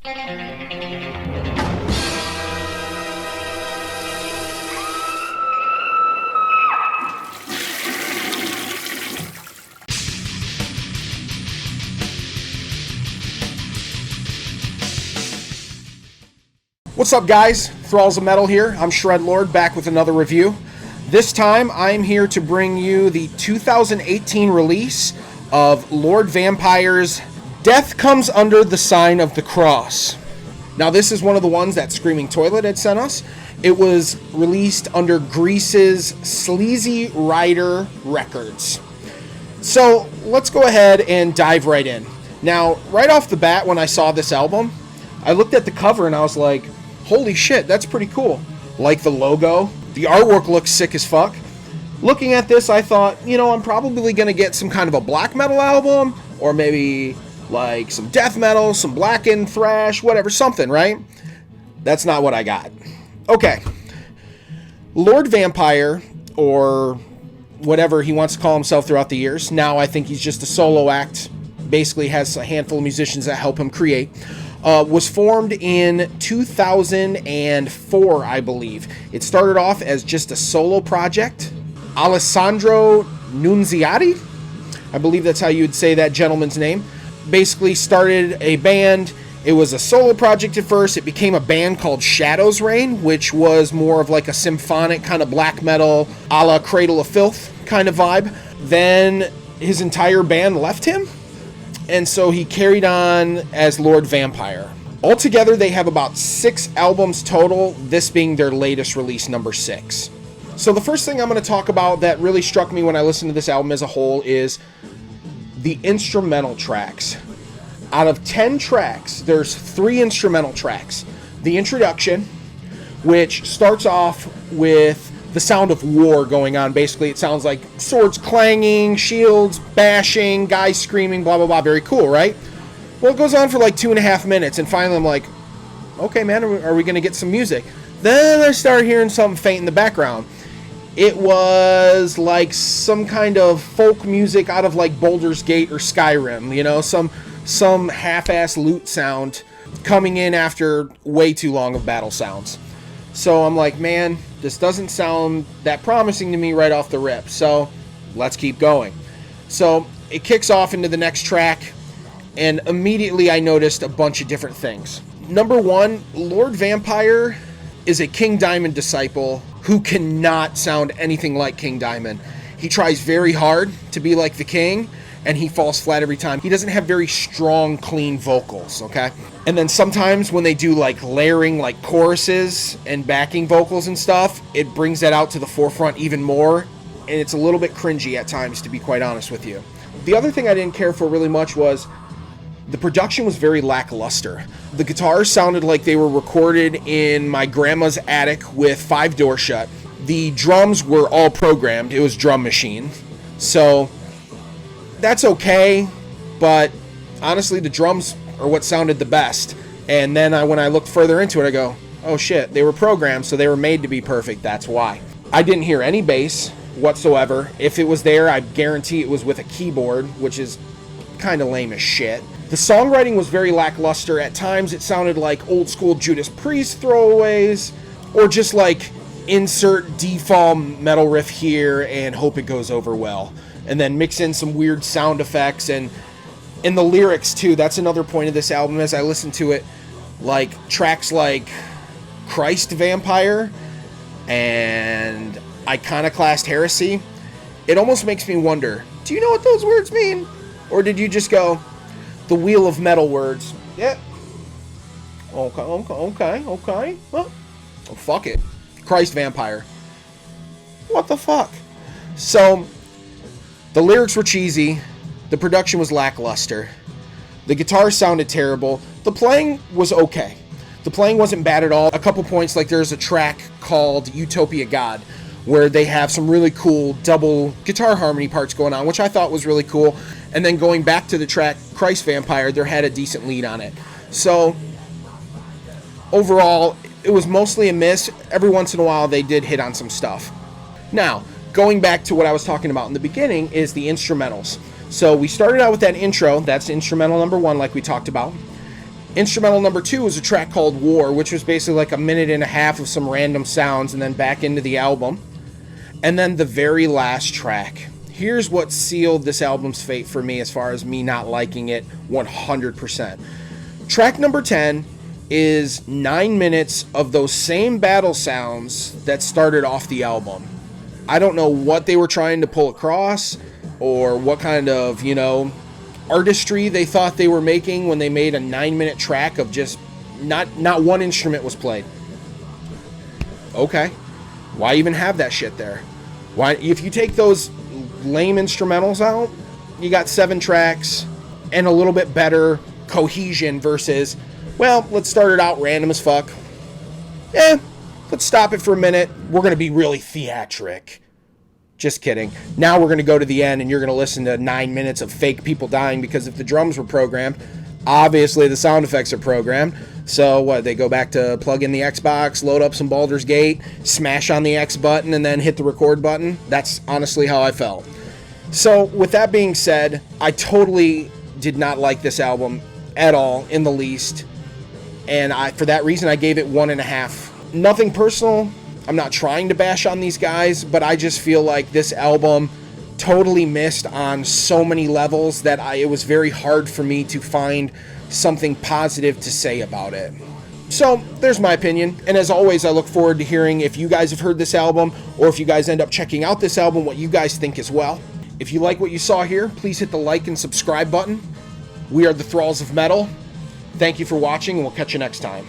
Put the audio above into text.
What's up, guys? Thralls of Metal here. I'm Shredlord, back with another review. This time, I'm here to bring you the 2018 release of Lord Vampyr's Death Comes Under the Sign of the Cross. Now, this is one of the ones that Screaming Toilet had sent us. It was released under Greece's Sleazy Rider Records. So, let's go ahead and dive right in. Now, right off the bat, when I saw this album, I looked at the cover and I was like, holy shit, that's pretty cool. Like the logo. The artwork looks sick as fuck. Looking at this, I thought, I'm probably going to get some kind of a black metal album, or maybe like some death metal, some blackened thrash, whatever, something, right? That's not what I got. Okay. Lord Vampyr, or whatever he wants to call himself throughout the years. Now I think he's just a solo act. Basically has a handful of musicians that help him create. Was formed in 2004, I believe. It started off as just a solo project. Alessandro Nunziati, I believe that's how you would say that gentleman's name, basically started a band. It was a solo project at first. It became a band called Shadow's Reign, which was more of like a symphonic kind of black metal, a la Cradle of Filth kind of vibe. Then his entire band left him, and so he carried on as Lord Vampyr. Altogether, they have about 6 albums total, this being their latest release, number 6. So the first thing I'm going to talk about that really struck me when I listened to this album as a whole is the instrumental tracks. Out of 10 tracks, there's 3 instrumental tracks. The introduction, which starts off with the sound of war going on. Basically, it sounds like swords clanging, shields bashing, guys screaming, blah, blah, blah. Very cool, right? Well, it goes on for like 2.5 minutes, and finally I'm like, okay, man, are we going to get some music? Then I start hearing something faint in the background. It was like some kind of folk music out of like Baldur's Gate or Skyrim, some half-ass lute sound coming in after way too long of battle sounds. So I'm like, man, this doesn't sound that promising to me right off the rip. So let's keep going. So it kicks off into the next track, and immediately I noticed a bunch of different things. Number one, Lord Vampyr is a King Diamond disciple who cannot sound anything like King Diamond. He tries very hard to be like the King, and he falls flat every time. He doesn't have very strong, clean vocals, okay? And then sometimes when they do like layering like choruses and backing vocals and stuff, it brings that out to the forefront even more, and it's a little bit cringy at times, to be quite honest with you. The other thing I didn't care for really much was the production was very lackluster. The guitars sounded like they were recorded in my grandma's attic with 5 doors shut. The drums were all programmed. It was Drum Machine. So that's okay, but honestly, the drums are what sounded the best. And then when I looked further into it, I go, oh shit, they were programmed, so they were made to be perfect. That's why. I didn't hear any bass whatsoever. If it was there, I guarantee it was with a keyboard, which is kind of lame as shit. The songwriting was very lackluster. At times, it sounded like old school Judas Priest throwaways, or just like insert D-fall metal riff here and hope it goes over well. And then mix in some weird sound effects, and in the lyrics too. That's another point of this album as I listen to it. Like tracks like Christ Vampyr and Iconoclast Heresy. It almost makes me wonder, do you know what those words mean? Or did you just go, the Wheel of Metal words? Yeah. Okay. Well, oh, fuck it. Christ Vampyr. What the fuck? So, the lyrics were cheesy. The production was lackluster. The guitar sounded terrible. The playing was okay. The playing wasn't bad at all. A couple points, like there's a track called Utopia God, where they have some really cool double guitar harmony parts going on, which I thought was really cool. And then going back to the track Christ Vampyr, there had a decent lead on it. So overall, it was mostly a miss. Every once in a while, they did hit on some stuff. Now, going back to what I was talking about in the beginning is the instrumentals. So we started out with that intro. That's instrumental number 1, like we talked about. Instrumental number 2 was a track called War, which was basically like a minute and a half of some random sounds and then back into the album. And then the very last track. Here's what sealed this album's fate for me as far as me not liking it 100%. Track number 10 is 9 minutes of those same battle sounds that started off the album. I don't know what they were trying to pull across or what kind of, artistry they thought they were making when they made a 9-minute track of just not one instrument was played. Okay. Why even have that shit there? Why, if you take those lame instrumentals out, you got 7 tracks and a little bit better cohesion versus, well, let's start it out random as fuck. Let's stop it for a minute. We're going to be really theatric. Just kidding. Now we're going to go to the end and you're going to listen to 9 minutes of fake people dying, because if the drums were programmed, obviously the sound effects are programmed. So what, they go back to plug in the Xbox, load up some Baldur's Gate, smash on the X button, and then hit the record button? That's honestly how I felt. So with that being said, I totally did not like this album at all, in the least. And for that reason, I gave it 1.5. Nothing personal. I'm not trying to bash on these guys, but I just feel like this album totally missed on so many levels that it was very hard for me to find something positive to say about it. So there's my opinion, and as always, I look forward to hearing if you guys have heard this album, or if you guys end up checking out this album, what you guys think as well. If you like what you saw here, please hit the like and subscribe button. We are the Thralls of Metal. Thank you for watching, and we'll catch you next time.